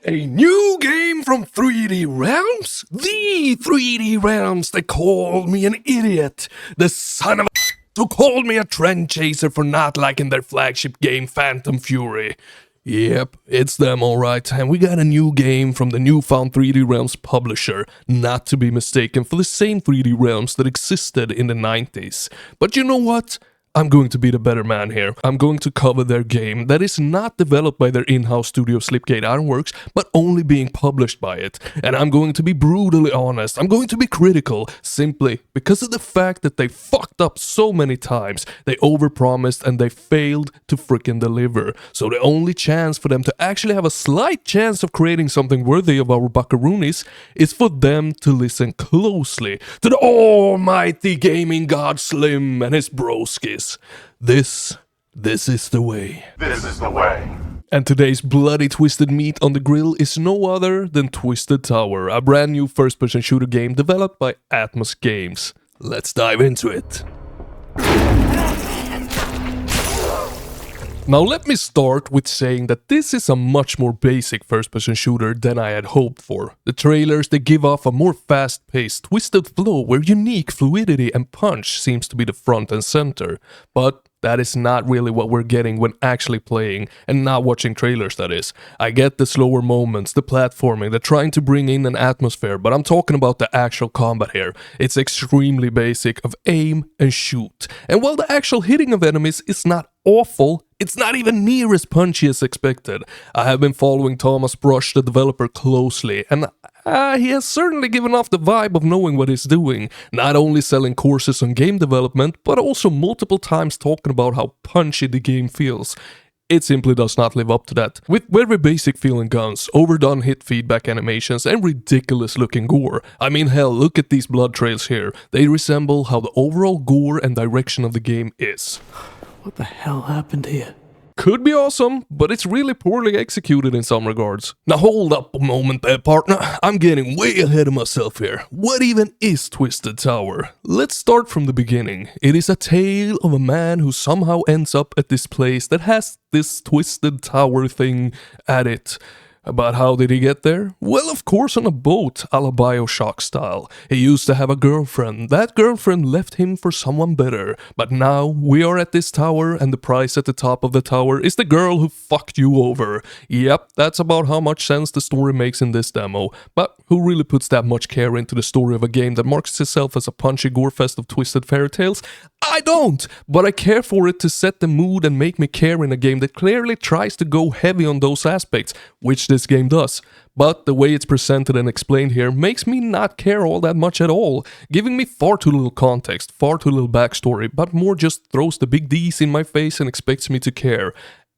A new game from 3D Realms? The 3D Realms that called me an idiot. The son of a who called me a trend chaser for not liking their flagship game Phantom Fury. Yep, it's them alright, and we got a new game from the newfound 3D Realms publisher, not to be mistaken for the same 3D Realms that existed in the 90s. But you know what? I'm going to be the better man here. I'm going to cover their game that is not developed by their in-house studio Slipgate Ironworks, but only being published by it. And I'm going to be brutally honest. I'm going to be critical, simply because of the fact that they fucked up so many times. They overpromised and they failed to frickin' deliver. So the only chance for them to actually have a slight chance of creating something worthy of our buckaroonies is for them to listen closely to the almighty gaming god Slim and his broskis. This is the way. This is the way. And today's bloody twisted meat on the grill is no other than Twisted Tower, a brand new first-person shooter game developed by Atmos Games. Let's dive into it. Now let me start with saying that this is a much more basic first-person shooter than I had hoped for. The trailers, they give off a more fast-paced, twisted flow where unique fluidity and punch seems to be the front and center. But that is not really what we're getting when actually playing, and not watching trailers, that is. I get the slower moments, the platforming, the trying to bring in an atmosphere, but I'm talking about the actual combat here. It's extremely basic of aim and shoot. And while the actual hitting of enemies is not awful, it's not even near as punchy as expected. I have been following Thomas Brush, the developer, closely, and he has certainly given off the vibe of knowing what he's doing. Not only selling courses on game development, but also multiple times talking about how punchy the game feels. It simply does not live up to that. With very basic feeling guns, overdone hit feedback animations, and ridiculous looking gore. I mean, hell, look at these blood trails here. They resemble how the overall gore and direction of the game is. What the hell happened here? Could be awesome, but it's really poorly executed in some regards. Now hold up a moment there, partner. I'm getting way ahead of myself here. What even is Twisted Tower? Let's start from the beginning. It is a tale of a man who somehow ends up at this place that has this Twisted Tower thing at it. But how did he get there? Well, of course on a boat, a la BioShock style. He used to have a girlfriend. That girlfriend left him for someone better. But now, we are at this tower, and the prize at the top of the tower is the girl who fucked you over. Yep, that's about how much sense the story makes in this demo. But who really puts that much care into the story of a game that marks itself as a punchy gore fest of twisted fairy tales? I don't! But I care for it to set the mood and make me care in a game that clearly tries to go heavy on those aspects, which this game does. But the way it's presented and explained here makes me not care all that much at all, giving me far too little context, far too little backstory, but more just throws the big D's in my face and expects me to care.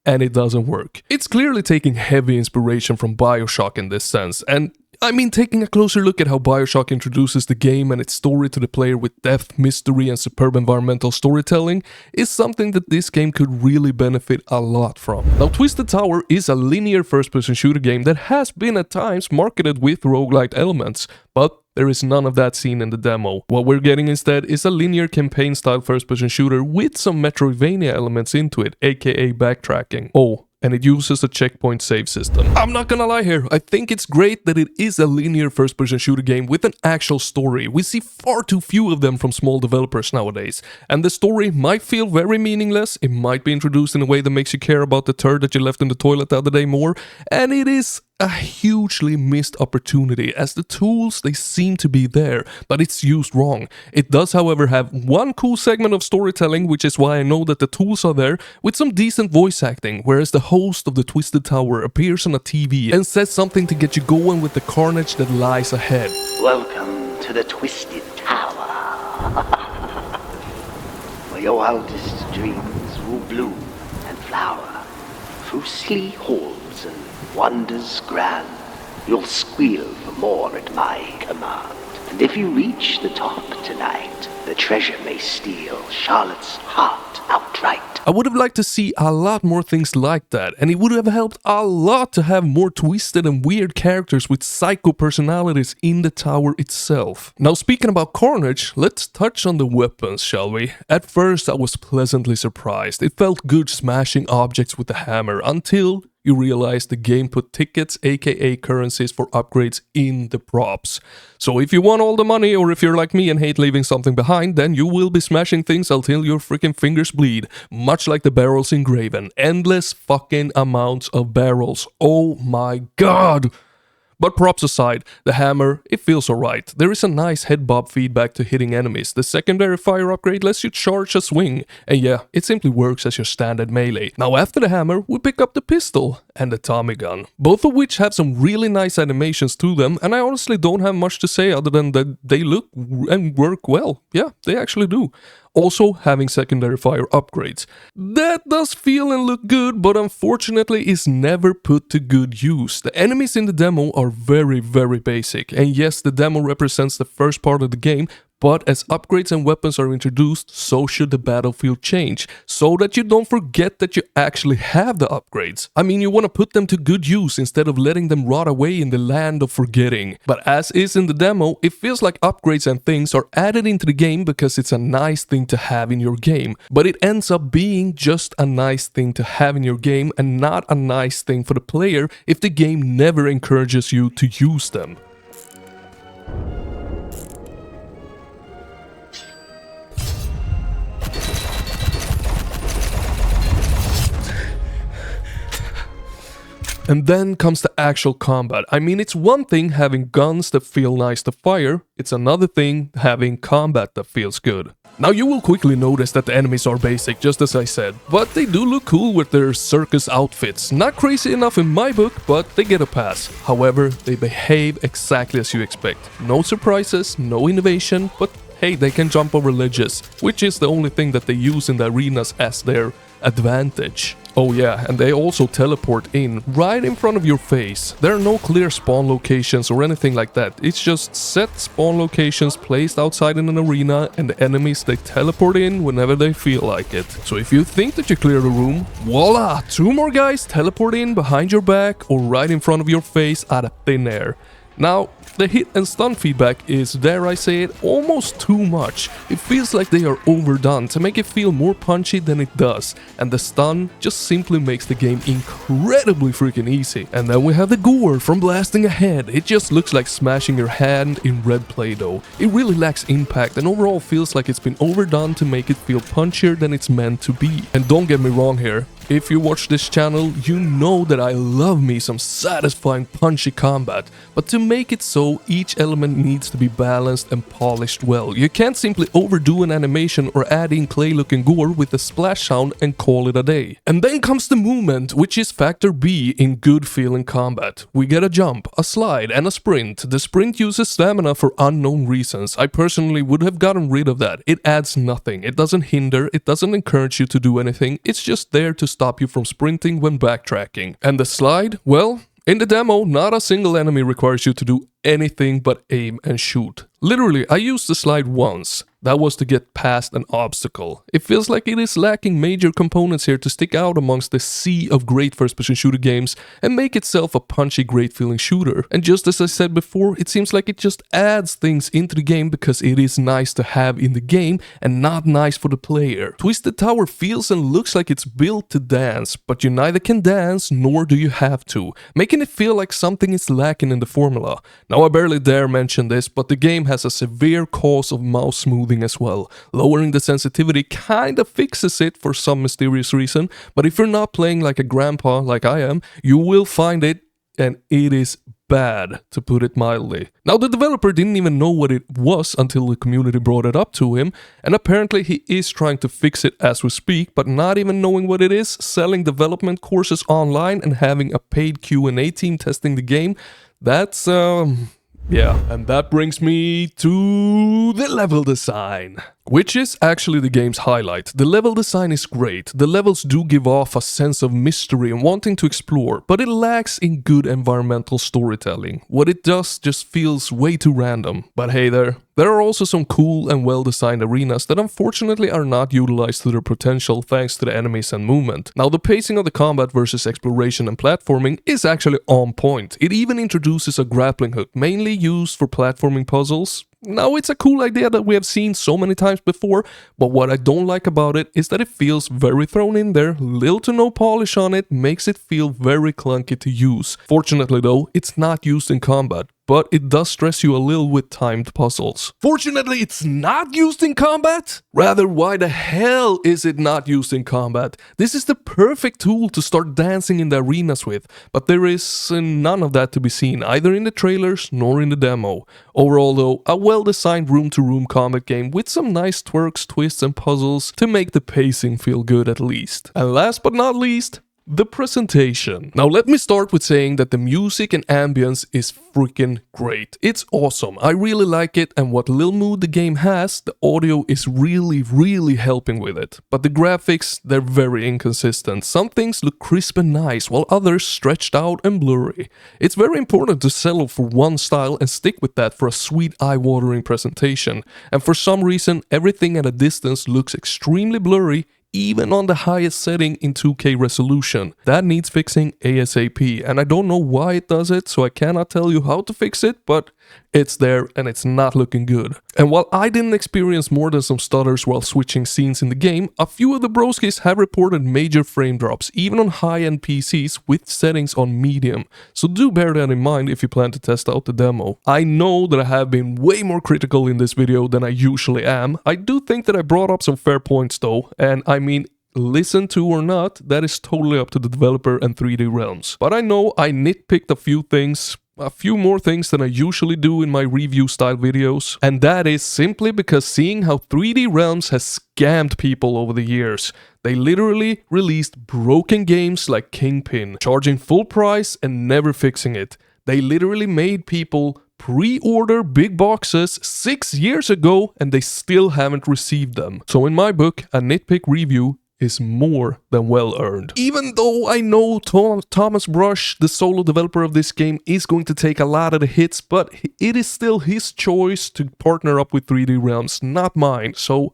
And it doesn't work. It's clearly taking heavy inspiration from BioShock in this sense, and I mean, taking a closer look at how BioShock introduces the game and its story to the player with depth, mystery, and superb environmental storytelling is something that this game could really benefit a lot from. Now, Twisted Tower is a linear first-person shooter game that has been at times marketed with roguelite elements, but there is none of that seen in the demo. What we're getting instead is a linear campaign-style first-person shooter with some Metroidvania elements into it, aka backtracking. Oh, and it uses a checkpoint save system. I'm not gonna lie here, I think it's great that it is a linear first-person shooter game with an actual story. We see far too few of them from small developers nowadays, and the story might feel very meaningless, it might be introduced in a way that makes you care about the turd that you left in the toilet the other day more, and it is a hugely missed opportunity, as the tools, they seem to be there, but it's used wrong. It does, however, have one cool segment of storytelling, which is why I know that the tools are there, with some decent voice acting, whereas the host of the Twisted Tower appears on a TV and says something to get you going with the carnage that lies ahead. Welcome to the Twisted Tower, where your wildest dreams will bloom and flower through sleek halls and wonders grand. You'll squeal for more at my command. And if you reach the top tonight, the treasure may steal Charlotte's heart outright. I would have liked to see a lot more things like that, and it would have helped a lot to have more twisted and weird characters with psycho personalities in the tower itself. Now, speaking about carnage, let's touch on the weapons, shall we? At first I was pleasantly surprised. It felt good smashing objects with the hammer until you realize the game put tickets, aka currencies for upgrades, in the props. So if you want all the money, or if you're like me and hate leaving something behind, then you will be smashing things until your freaking fingers bleed. Much like the barrels in Graven. Endless fucking amounts of barrels. Oh my god! But props aside, the hammer, it feels alright. There is a nice head bob feedback to hitting enemies. The secondary fire upgrade lets you charge a swing. And yeah, it simply works as your standard melee. Now after the hammer, we pick up the pistol and the Tommy gun. Both of which have some really nice animations to them, and I honestly don't have much to say other than that they look and work well. Yeah, they actually do. Also having secondary fire upgrades. That does feel and look good, but unfortunately is never put to good use. The enemies in the demo are very basic, and yes, the demo represents the first part of the game, but as upgrades and weapons are introduced, so should the battlefield change, so that you don't forget that you actually have the upgrades. I mean, you want to put them to good use instead of letting them rot away in the land of forgetting. But as is in the demo, it feels like upgrades and things are added into the game because it's a nice thing to have in your game. But it ends up being just a nice thing to have in your game and not a nice thing for the player if the game never encourages you to use them. And then comes the actual combat. I mean, it's one thing having guns that feel nice to fire, it's another thing having combat that feels good. Now you will quickly notice that the enemies are basic, just as I said, but they do look cool with their circus outfits. Not crazy enough in my book, but they get a pass. However, they behave exactly as you expect. No surprises, no innovation, but hey, they can jump over ledges, which is the only thing that they use in the arenas as their advantage. Oh yeah, and they also teleport in right in front of your face. There are no clear spawn locations or anything like that. It's just set spawn locations placed outside in an arena, and the enemies, they teleport in whenever they feel like it. So if you think that you cleared a room, voila! 2 more guys teleport in behind your back or right in front of your face out of thin air. Now, the hit and stun feedback is, dare I say it, almost too much. It feels like they are overdone to make it feel more punchy than it does, and the stun just simply makes the game incredibly freaking easy. And then we have the gore from blasting a head. It just looks like smashing your hand in red Play-Doh. It really lacks impact and overall feels like it's been overdone to make it feel punchier than it's meant to be. And don't get me wrong here. If you watch this channel, you know that I love me some satisfying punchy combat, but to make it so, each element needs to be balanced and polished well. You can't simply overdo an animation or add in clay-looking gore with a splash sound and call it a day. And then comes the movement, which is factor B in good feeling combat. We get a jump, a slide, and a sprint. The sprint uses stamina for unknown reasons. I personally would have gotten rid of that. It adds nothing. It doesn't hinder, it doesn't encourage you to do anything. It's just there to stop you from sprinting when backtracking. And the slide? Well, in the demo, not a single enemy requires you to do anything but aim and shoot. Literally, I used the slide once. That was to get past an obstacle. It feels like it is lacking major components here to stick out amongst the sea of great first-person shooter games and make itself a punchy, great-feeling shooter. And just as I said before, it seems like it just adds things into the game because it is nice to have in the game and not nice for the player. Twisted Tower feels and looks like it's built to dance, but you neither can dance nor do you have to, making it feel like something is lacking in the formula. Now I barely dare mention this, but the game has a severe cause of mouse smoothing as well. Lowering the sensitivity kinda fixes it for some mysterious reason, but if you're not playing like a grandpa like I am, you will find it, and it is bad, to put it mildly. Now the developer didn't even know what it was until the community brought it up to him, and apparently he is trying to fix it as we speak, but not even knowing what it is, selling development courses online and having a paid Q&A team testing the game, that's yeah, and that brings me to the level design, which is actually the game's highlight. The level design is great. The levels do give off a sense of mystery and wanting to explore, but it lacks in good environmental storytelling. What it does just feels way too random. But hey there are also some cool and well-designed arenas that unfortunately are not utilized to their potential thanks to the enemies and movement. Now the pacing of the combat versus exploration and platforming is actually on point. It even introduces a grappling hook, mainly used for platforming puzzles. Now, it's a cool idea that we have seen so many times before, but what I don't like about it is that it feels very thrown in there, little to no polish on it, makes it feel very clunky to use. Fortunately though, it's not used in combat, but it does stress you a little with timed puzzles. Fortunately, it's not used in combat? Rather, why the hell is it not used in combat? This is the perfect tool to start dancing in the arenas with, but there is none of that to be seen, either in the trailers nor in the demo. Overall though, a well-designed room-to-room combat game with some nice twerks, twists and puzzles to make the pacing feel good at least. And last but not least, the presentation. Now let me start with saying that the music and ambience is freaking great. It's awesome. I really like it, and what little mood the game has, the audio is really helping with it. But the graphics, they're very inconsistent. Some things look crisp and nice, while others stretched out and blurry. It's very important to settle for one style and stick with that for a sweet eye-watering presentation. And for some reason, everything at a distance looks extremely blurry, even on the highest setting in 2K resolution. That needs fixing ASAP, and I don't know why it does it, so I cannot tell you how to fix it, but it's there and it's not looking good. And while I didn't experience more than some stutters while switching scenes in the game, a few of the broskis have reported major frame drops, even on high-end PCs with settings on medium, so do bear that in mind if you plan to test out the demo. I know that I have been way more critical in this video than I usually am. I do think that I brought up some fair points though, and I mean, listen to or not, that is totally up to the developer and 3D Realms. But I know I nitpicked a few more things than I usually do in my review style videos, and that is simply because seeing how 3D Realms has scammed people over the years. They literally released broken games like Kingpin, charging full price and never fixing it. They literally made people pre-order big boxes 6 years ago and they still haven't received them. So in my book, a nitpick review is more than well earned. Even though I know Thomas Brush, the solo developer of this game, is going to take a lot of the hits, but it is still his choice to partner up with 3D Realms, not mine, so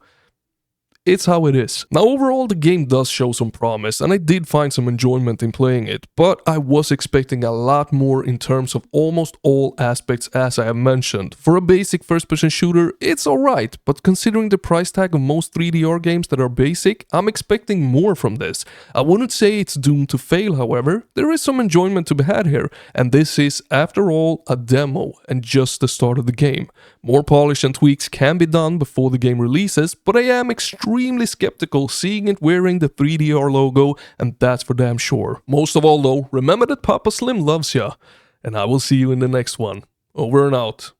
it's how it is. Now overall the game does show some promise and I did find some enjoyment in playing it, but I was expecting a lot more in terms of almost all aspects as I have mentioned. For a basic first-person shooter, it's alright, but considering the price tag of most 3DR games that are basic, I'm expecting more from this. I wouldn't say it's doomed to fail, however. There is some enjoyment to be had here, and this is, after all, a demo and just the start of the game. More polish and tweaks can be done before the game releases, but I am extremely skeptical seeing it wearing the 3DR logo, and that's for damn sure. Most of all though, remember that Papa Slim loves ya, and I will see you in the next one. Over and out.